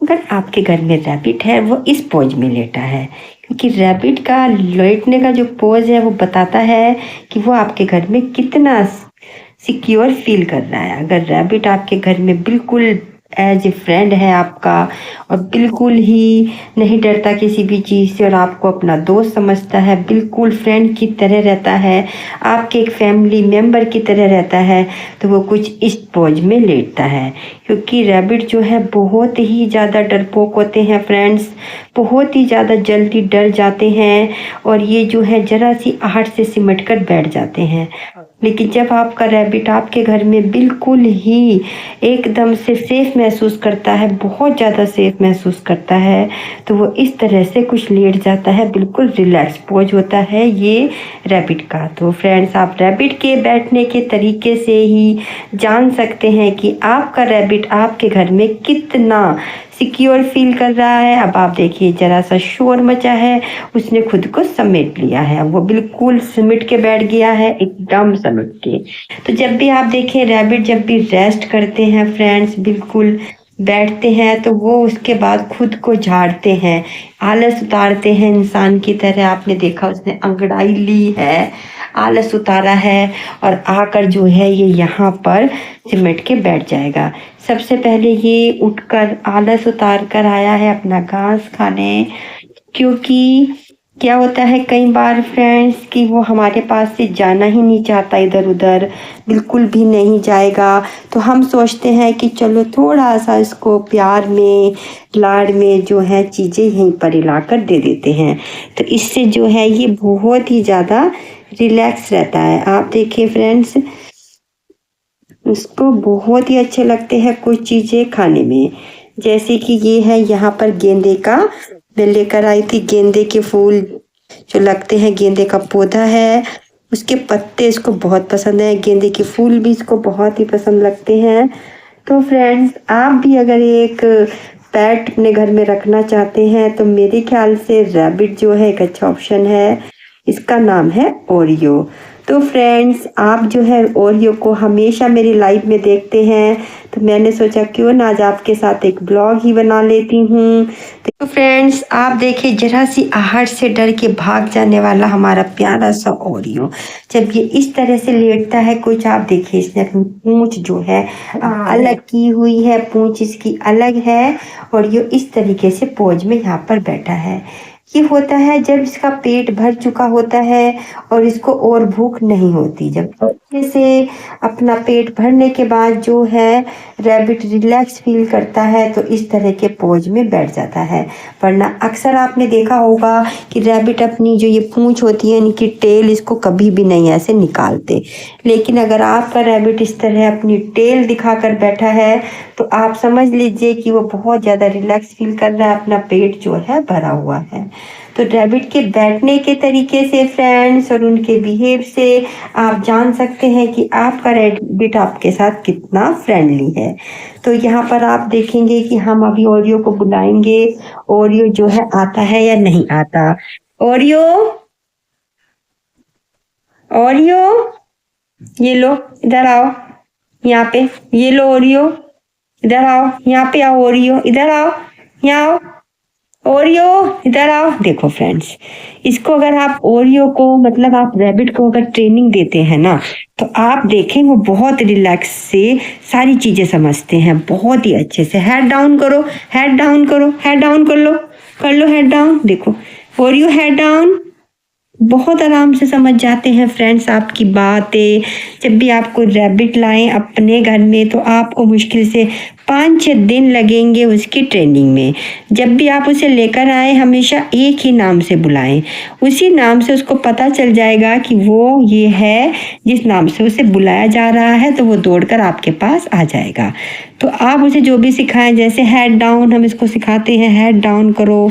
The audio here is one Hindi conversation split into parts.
अगर आपके घर में रैबिट है वो इस पोज में लेटा है, क्योंकि रैबिट का लेटने का जो पोज है वो बताता है कि वो आपके घर में कितना सिक्योर फील कर रहा है। अगर रैबिट आपके घर में बिल्कुल एज ए फ्रेंड है आपका और बिल्कुल ही नहीं डरता किसी भी चीज़ से और आपको अपना दोस्त समझता है, बिल्कुल फ्रेंड की तरह रहता है, आपके एक फैमिली मेंबर की तरह रहता है, तो वो कुछ इस पोज में लेटता है। क्योंकि रैबिट जो है बहुत ही ज़्यादा डरपोक होते हैं फ्रेंड्स, बहुत ही ज़्यादा जल्दी डर जाते हैं और ये जो है ज़रा सी आहट से सिमट कर बैठ जाते हैं। लेकिन जब आपका रैबिट आपके घर में बिल्कुल ही एकदम से सेफ महसूस करता है, बहुत ज़्यादा सेफ महसूस करता है, तो वो इस तरह से कुछ लेट जाता है, बिल्कुल रिलैक्स पोज होता है ये रैबिट का। तो फ्रेंड्स, आप रैबिट के बैठने के तरीके से ही जान सकते हैं कि आपका रैबिट आपके घर में कितना सिक्योर फील कर रहा है। अब आप देखिए, ज़रा सा शोर मचा है, उसने खुद को समेट लिया है, वो बिल्कुल सिमट के बैठ गया है, एकदम समेट के। तो जब भी आप देखें रैबिट जब भी रेस्ट करते हैं फ्रेंड्स, बिल्कुल बैठते हैं, तो वो उसके बाद खुद को झाड़ते हैं, आलस उतारते हैं इंसान की तरह। आपने देखा उसने अंगड़ाई ली है, आलस उतारा है और आकर जो है ये यहाँ पर सिमट के बैठ जाएगा। सबसे पहले ये उठकर आलस उतार कर आया है अपना घास खाने, क्योंकि क्या होता है कई बार फ्रेंड्स कि वो हमारे पास से जाना ही नहीं चाहता, इधर उधर बिल्कुल भी नहीं जाएगा। तो हम सोचते हैं कि चलो थोड़ा सा इसको प्यार में लाड में जो है चीज़ें यहीं पर हिलाकर दे देते हैं, तो इससे जो है ये बहुत ही ज़्यादा रिलैक्स रहता है। आप देखिए फ्रेंड्स, उसको बहुत ही अच्छे लगते हैं कुछ चीज़ें खाने में, जैसे कि ये है यहाँ पर गेंदे का, मैं लेकर आई थी गेंदे के फूल जो लगते हैं, गेंदे का पौधा है, उसके पत्ते इसको बहुत पसंद है, गेंदे के फूल भी इसको बहुत ही पसंद लगते हैं। तो फ्रेंड्स, आप भी अगर एक पेट अपने घर में रखना चाहते हैं तो मेरे ख्याल से रैबिट जो है एक अच्छा ऑप्शन है। इसका नाम है ओरियो। तो फ्रेंड्स, आप जो है ओरियो को हमेशा मेरी लाइव में देखते हैं, तो मैंने सोचा क्यों ना आज आपके साथ एक ब्लॉग ही बना लेती हूँ। तो फ्रेंड्स, आप देखिए ज़रा सी आहट से डर के भाग जाने वाला हमारा प्यारा सा ओरियो जब ये इस तरह से लेटता है, कुछ आप देखिए इसने अपनी पूंछ जो है अलग की हुई है, पूंछ इसकी अलग है और ये इस तरीके से पोज में यहाँ पर बैठा है। ये होता है जब इसका पेट भर चुका होता है और इसको और भूख नहीं होती। जब अच्छे से अपना पेट भरने के बाद जो है रैबिट रिलैक्स फील करता है तो इस तरह के पोज में बैठ जाता है। वरना अक्सर आपने देखा होगा कि रैबिट अपनी जो ये पूंछ होती है, इनकी टेल, इसको कभी भी नहीं ऐसे निकालते। लेकिन अगर आपका रैबिट इस तरह अपनी टेल दिखाकर बैठा है तो आप समझ लीजिए कि वो बहुत ज़्यादा रिलैक्स फील कर रहा है, अपना पेट जो है भरा हुआ है। तो रैबिट के बैठने के तरीके से फ्रेंड्स और उनके बिहेव से आप जान सकते हैं कि आपका रैबिट आपके साथ कितना फ्रेंडली है। तो यहाँ पर आप देखेंगे कि हम अभी ओरियो को बुलाएंगे, ओरियो जो है आता है या नहीं आता। ओरियो, ओरियो, ये लो इधर आओ, यहाँ पे ये लो ओरियो, इधर आओ, यहाँ पे आओ ओरियो, इधर आओ, यहाँ आओ ओरियो, इधर आओ। देखो फ्रेंड्स, इसको अगर आप ओरियो को मतलब आप रैबिट को अगर ट्रेनिंग देते हैं ना, तो आप देखें वो बहुत रिलैक्स से सारी चीजें समझते हैं, बहुत ही अच्छे से। हेड डाउन करो, हेड डाउन करो, हेड डाउन कर लो हेड डाउन। देखो ओरियो हेड डाउन, बहुत आराम से समझ जाते हैं फ्रेंड्स आपकी बातें। जब भी आपको रैबिट लाएं अपने घर में तो आपको मुश्किल से 5-6 दिन लगेंगे उसकी ट्रेनिंग में। जब भी आप उसे लेकर आए हमेशा एक ही नाम से बुलाएं, उसी नाम से उसको पता चल जाएगा कि वो ये है जिस नाम से उसे बुलाया जा रहा है, तो वो दौड़कर आपके पास आ जाएगा। तो आप उसे जो भी सिखाएं, जैसे हेड डाउन हम इसको सिखाते हैं, हेड डाउन करो,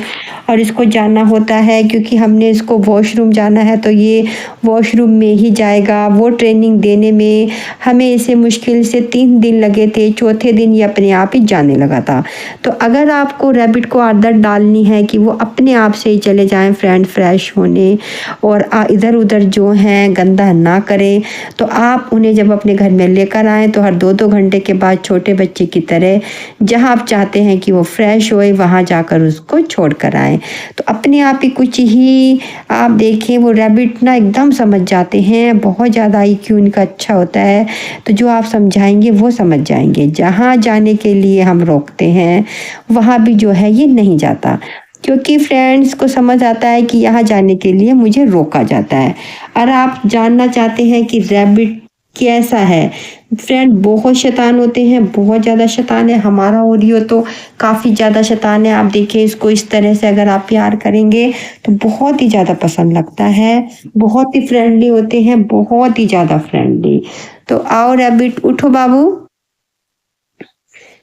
और इसको जाना होता है क्योंकि हमने इसको वॉशरूम जाना है तो ये वॉशरूम में ही जाएगा। वो ट्रेनिंग देने में हमें इसे मुश्किल से 3 दिन लगे थे, चौथे दिन ये अपने आप ही जाने लगा था। तो अगर आपको रैबिट को आदत डालनी है कि वो अपने आप से ही चले जाएं फ्रेंड फ्रेश होने और इधर उधर जो हैं गंदा ना करें, तो आप उन्हें जब अपने घर में लेकर आएँ तो हर 2-2 घंटे के बाद छोटे बच्चे की तरह जहाँ आप चाहते हैं कि वो फ्रेश होए वहाँ जाकर उसको छोड़ कर आएँ। तो अपने आप ही कुछ ही आप देखें वो रैबिट ना एकदम समझ जाते हैं, बहुत ज़्यादा IQ इनका अच्छा होता है। तो जो आप समझाएंगे वो समझ जाएंगे। जहाँ जाने के लिए हम रोकते हैं वहाँ भी जो है ये नहीं जाता, क्योंकि फ्रेंड्स को समझ आता है कि यहाँ जाने के लिए मुझे रोका जाता है। और आप जानना चाहते हैं कि रैबिट कैसा है? फ्रेंड बहुत शैतान होते हैं, बहुत ज़्यादा शैतान है। हमारा ओरियो तो काफ़ी ज़्यादा शैतान है। आप देखिए इसको इस तरह से अगर आप प्यार करेंगे तो बहुत ही ज़्यादा पसंद लगता है। बहुत ही फ्रेंडली होते हैं, बहुत ही ज़्यादा फ्रेंडली। तो आओ रैबिट उठो बाबू।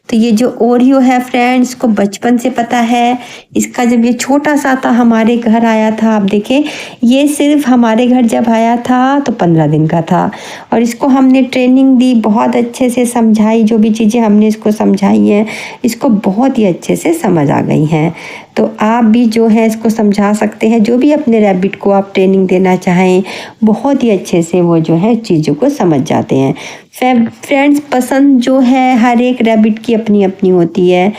तो ये जो ओरियो है फ्रेंड्स को बचपन से पता है। इसका जब ये छोटा सा था हमारे घर आया था, आप देखें ये सिर्फ हमारे घर जब आया था तो 15 दिन का था और इसको हमने ट्रेनिंग दी, बहुत अच्छे से समझाई। जो भी चीज़ें हमने इसको समझाई हैं इसको बहुत ही अच्छे से समझ आ गई हैं। तो आप भी जो है इसको समझा सकते हैं। जो भी अपने रैबिट को आप ट्रेनिंग देना चाहें बहुत ही अच्छे से वो जो है चीज़ों को समझ जाते हैं। फ्रेंड्स पसंद जो है हर एक रैबिट की अपनी अपनी होती है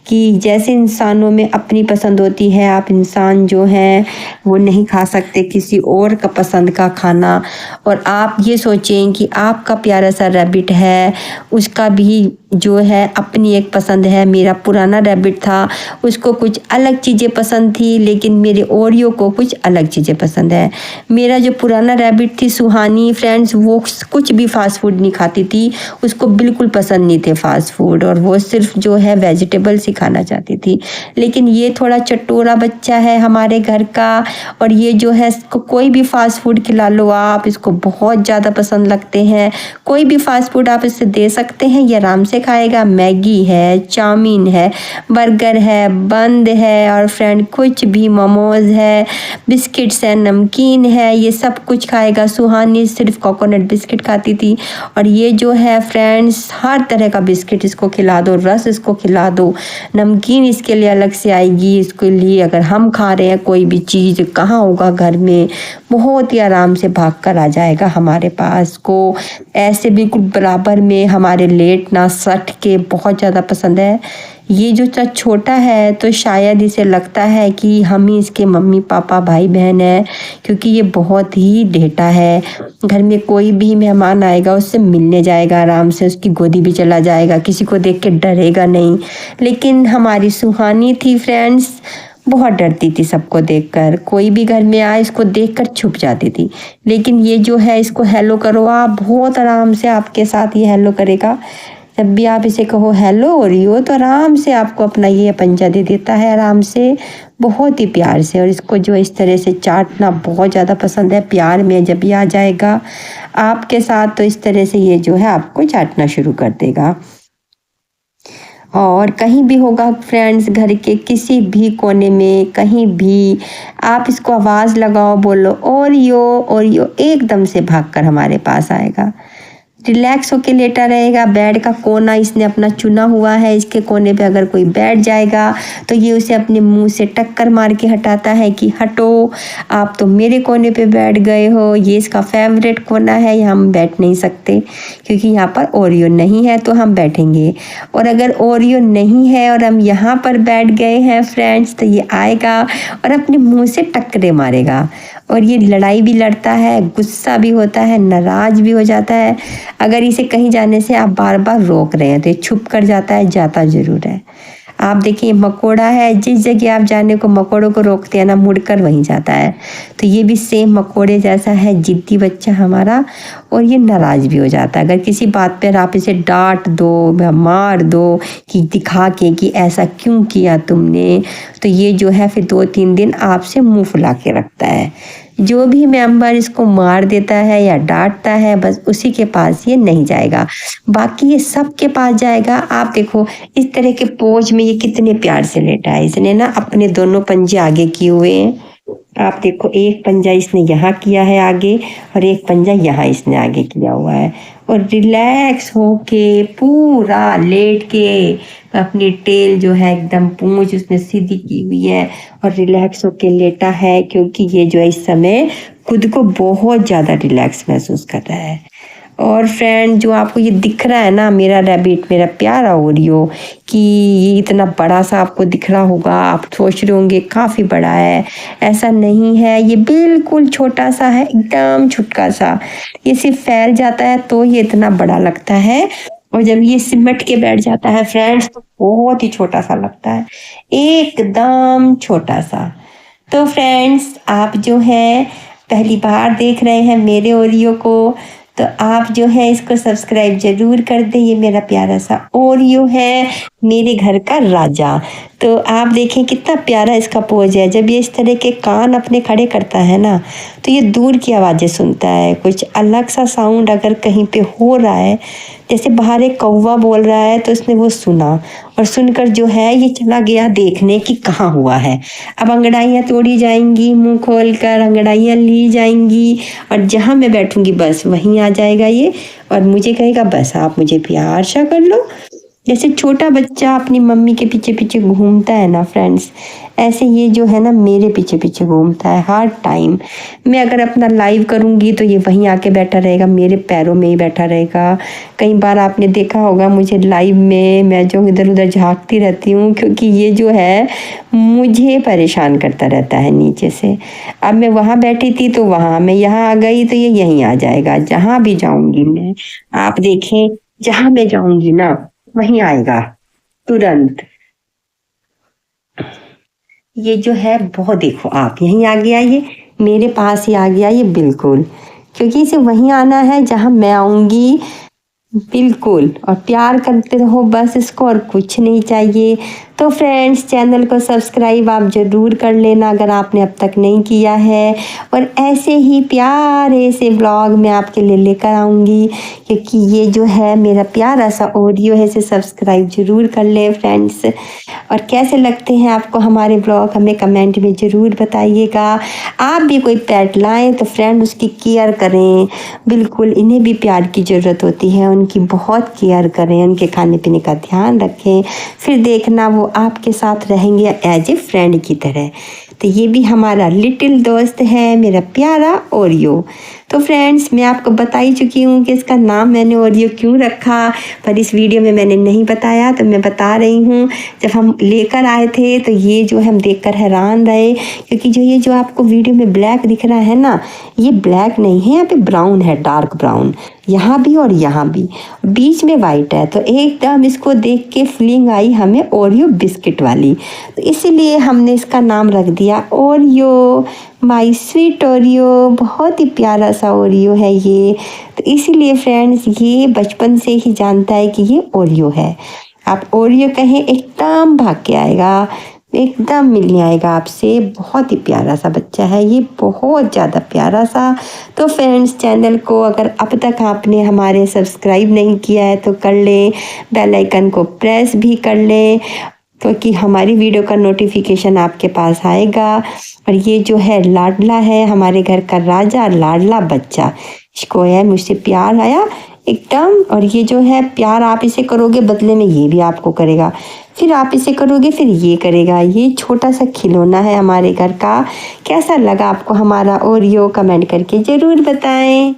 कि जैसे इंसानों में अपनी पसंद होती है। आप इंसान जो है वो नहीं खा सकते किसी और का पसंद का खाना। और आप ये सोचें कि आपका प्यारा सा रैबिट है, उसका भी जो है अपनी एक पसंद है। मेरा पुराना रैबिट था, उसको कुछ अलग चीज़ें पसंद थी, लेकिन मेरे ओरियो को कुछ अलग चीज़ें पसंद है। मेरा जो पुराना रैबिट थी सुहानी फ्रेंड्स, वो कुछ भी फास्ट फूड नहीं खाती थी, उसको बिल्कुल पसंद नहीं थे फास्ट फूड, और वो सिर्फ जो है वेजिटेबल्स ही खाना चाहती थी। लेकिन ये थोड़ा चटोरा बच्चा है हमारे घर का, और ये जो है इसको कोई भी फास्ट फूड खिला लो आप, इसको बहुत ज़्यादा पसंद लगते हैं। कोई भी फास्ट फूड आप इसे दे सकते हैं, ये आराम से खाएगा। मैगी है, चाउमीन है, बर्गर है, बंद है, और फ्रेंड कुछ भी मोमोज है, बिस्किट्स है, नमकीन है, ये सब कुछ खाएगा। सुहानी सिर्फ कोकोनट बिस्किट खाती थी, और ये जो है फ्रेंड्स हर तरह का बिस्किट इसको खिला दो, रस इसको खिला दो, नमकीन इसके लिए अलग से आएगी। इसके लिए अगर हम खा रहे हैं कोई भी चीज़, कहाँ होगा घर में, बहुत ही आराम से भाग कर आ जाएगा हमारे पास को। ऐसे बिल्कुल बराबर में हमारे लेटना सट के बहुत ज़्यादा पसंद है। ये जो छोटा है तो शायद इसे लगता है कि हम ही इसके मम्मी पापा भाई बहन है, क्योंकि ये बहुत ही ढेटा है। घर में कोई भी मेहमान आएगा उससे मिलने जाएगा आराम से, उसकी गोदी भी चला जाएगा, किसी को देख के डरेगा नहीं। लेकिन हमारी सुहानी थी फ्रेंड्स, बहुत डरती थी सबको देखकर। कोई भी घर में आए इसको देखकर छुप जाती थी। लेकिन ये जो है इसको हेलो करो आप, बहुत आराम से आपके साथ ये हेलो करेगा। जब भी आप इसे कहो हेलो ओरियो तो आराम से आपको अपना ये पंजा दे देता है आराम से, बहुत ही प्यार से। और इसको जो इस तरह से चाटना बहुत ज़्यादा पसंद है। प्यार में जब भी आ जाएगा आपके साथ तो इस तरह से ये जो है आपको चाटना शुरू कर देगा। और कहीं भी होगा फ्रेंड्स, घर के किसी भी कोने में कहीं भी आप इसको आवाज़ लगाओ, बोलो ओरियो ओरियो, एकदम से भागकर हमारे पास आएगा। रिलैक्स होके लेटा रहेगा। बेड का कोना इसने अपना चुना हुआ है, इसके कोने पे अगर कोई बैठ जाएगा तो ये उसे अपने मुंह से टक्कर मार के हटाता है कि हटो, आप तो मेरे कोने पे बैठ गए हो। ये इसका फेवरेट कोना है, यहाँ हम बैठ नहीं सकते क्योंकि यहाँ पर ओरियो नहीं है, तो हम बैठेंगे। और अगर ओरियो नहीं है और हम यहाँ पर बैठ गए हैं फ्रेंड्स, तो ये आएगा और अपने मुँह से टक्करे मारेगा। और ये लड़ाई भी लड़ता है, गुस्सा भी होता है, नाराज़ भी हो जाता है। अगर इसे कहीं जाने से आप बार बार रोक रहे हैं तो ये छुप कर जाता है, जाता ज़रूर है। आप देखिए मकोड़ा है, जिस जगह आप जाने को मकोड़ों को रोकते हैं ना, मुड़कर वहीं जाता है। तो ये भी सेम मकोड़े जैसा है, जिद्दी बच्चा हमारा, और ये नाराज़ भी हो जाता है। अगर किसी बात पर आप इसे डांट दो या मार दो कि दिखा के कि ऐसा क्यों किया तुमने, तो ये जो है फिर 2-3 दिन आपसे मुँह फुला के रखता है। जो भी मेंबर इसको मार देता है या डांटता है बस उसी के पास ये नहीं जाएगा, बाकी ये सबके पास जाएगा। आप देखो इस तरह के पोज में ये कितने प्यार से लेटा है। इसने ना अपने दोनों पंजे आगे किए हुए हैं। आप देखो एक पंजा इसने यहाँ किया है आगे और एक पंजा यहाँ इसने आगे किया हुआ है, और रिलैक्स होके पूरा लेट के अपनी टेल जो है एकदम पूंछ उसने सीधी की हुई है और रिलैक्स होके लेटा है, क्योंकि ये जो है इस समय खुद को बहुत ज़्यादा रिलैक्स महसूस कर रहा है। और फ्रेंड जो आपको ये दिख रहा है ना मेरा रैबिट, मेरा प्यारा ओरियो, कि ये इतना बड़ा सा आपको दिख रहा होगा, आप सोच रहे होंगे काफ़ी बड़ा है। ऐसा नहीं है, ये बिल्कुल छोटा सा है, एकदम छुटका सा। ये सिर्फ फैल जाता है तो ये इतना बड़ा लगता है, और जब ये सिमट के बैठ जाता है फ्रेंड्स तो बहुत ही छोटा सा लगता है, एकदम छोटा सा। तो फ्रेंड्स आप जो है पहली बार देख रहे हैं मेरे ओरियो को, तो आप जो है इसको सब्सक्राइब जरूर कर दें। ये मेरा प्यारा सा ओरियो है, मेरे घर का राजा। तो आप देखें कितना प्यारा इसका पोज है। जब ये इस तरह के कान अपने खड़े करता है ना तो ये दूर की आवाज़ें सुनता है। कुछ अलग सा साउंड अगर कहीं पे हो रहा है, जैसे बाहर एक कौवा बोल रहा है, तो उसने वो सुना और सुनकर जो है ये चला गया देखने कि कहाँ हुआ है। अब अंगड़ाइयाँ तोड़ी जाएंगी, मुंह खोल कर अंगड़ाइयाँ ली जाएंगी, और जहाँ मैं बैठूंगी बस वहीं आ जाएगा ये, और मुझे कहेगा बस आप मुझे प्यार सा कर लो। जैसे छोटा बच्चा अपनी मम्मी के पीछे पीछे घूमता है ना फ्रेंड्स, ऐसे ये जो है ना मेरे पीछे पीछे घूमता है हर टाइम। मैं अगर अपना लाइव करूँगी तो ये वहीं आके बैठा रहेगा, मेरे पैरों में ही बैठा रहेगा। कई बार आपने देखा होगा मुझे लाइव में, मैं जो इधर उधर झांकती रहती हूँ, क्योंकि ये जो है मुझे परेशान करता रहता है नीचे से। अब मैं वहाँ बैठी थी तो वहाँ, मैं यहाँ आ गई तो ये यहीं आ जाएगा। जहाँ भी जाऊँगी मैं, आप देखें जहाँ मैं जाऊँगी ना वहीं आएगा तुरंत। ये जो है बहुत, देखो आप यहीं आ गया, ये मेरे पास ही आ गया ये बिल्कुल, क्योंकि इसे वहीं आना है जहां मैं आऊंगी बिल्कुल। और प्यार करते रहो बस इसको, और कुछ नहीं चाहिए। तो फ्रेंड्स चैनल को सब्सक्राइब आप ज़रूर कर लेना अगर आपने अब तक नहीं किया है, और ऐसे ही प्यारे से ब्लॉग मैं आपके लिए लेकर आऊँगी, क्योंकि ये जो है मेरा प्यारा सा ओरियो है। इसे सब्सक्राइब ज़रूर कर ले फ्रेंड्स। और कैसे लगते हैं आपको हमारे ब्लॉग हमें कमेंट में ज़रूर बताइएगा। आप भी कोई पेट लाएँ तो फ्रेंड उसकी केयर करें, बिल्कुल इन्हें भी प्यार की ज़रूरत होती है, उनकी बहुत केयर करें, उनके खाने पीने का ध्यान रखें, फिर देखना वो आपके साथ रहेंगे एज ए फ्रेंड की तरह। तो ये भी हमारा लिटिल दोस्त है, मेरा प्यारा ओरियो। तो फ्रेंड्स मैं आपको बता ही चुकी हूँ कि इसका नाम मैंने ओरियो क्यों रखा, पर इस वीडियो में मैंने नहीं बताया, तो मैं बता रही हूँ। जब हम लेकर आए थे तो ये जो हम देखकर हैरान रहे, क्योंकि जो ये जो आपको वीडियो में ब्लैक दिख रहा है ना, ये ब्लैक नहीं है, यहाँ पे ब्राउन है, डार्क ब्राउन, यहाँ भी और यहाँ भी, बीच में वाइट है। तो एकदम इसको देख के फीलिंग आई हमें ओरियो बिस्किट वाली, तो इसीलिए हमने इसका नाम रख दिया ओरियो, माई स्वीट ओरियो। बहुत ही प्यारा सा ओरियो है ये। तो इसीलिए फ्रेंड्स ये बचपन से ही जानता है कि ये ओरियो है। आप ओरियो कहें एकदम भाग के आएगा, एकदम मिलने आएगा आपसे। बहुत ही प्यारा सा बच्चा है ये, बहुत ज़्यादा प्यारा सा। तो फ्रेंड्स चैनल को अगर अब तक आपने हमारे सब्सक्राइब नहीं किया है तो कर लें, बेल आइकन को प्रेस भी कर लें, क्योंकि हमारी वीडियो का नोटिफिकेशन आपके पास आएगा। और ये जो है लाडला है, हमारे घर का राजा, लाडला बच्चा, इसको है मुझसे प्यार आया एकदम। और ये जो है प्यार आप इसे करोगे बदले में ये भी आपको करेगा, फिर आप इसे करोगे फिर ये करेगा। ये छोटा सा खिलौना है हमारे घर का। कैसा लगा आपको हमारा ओरियो, कमेंट करके ज़रूर बताएं।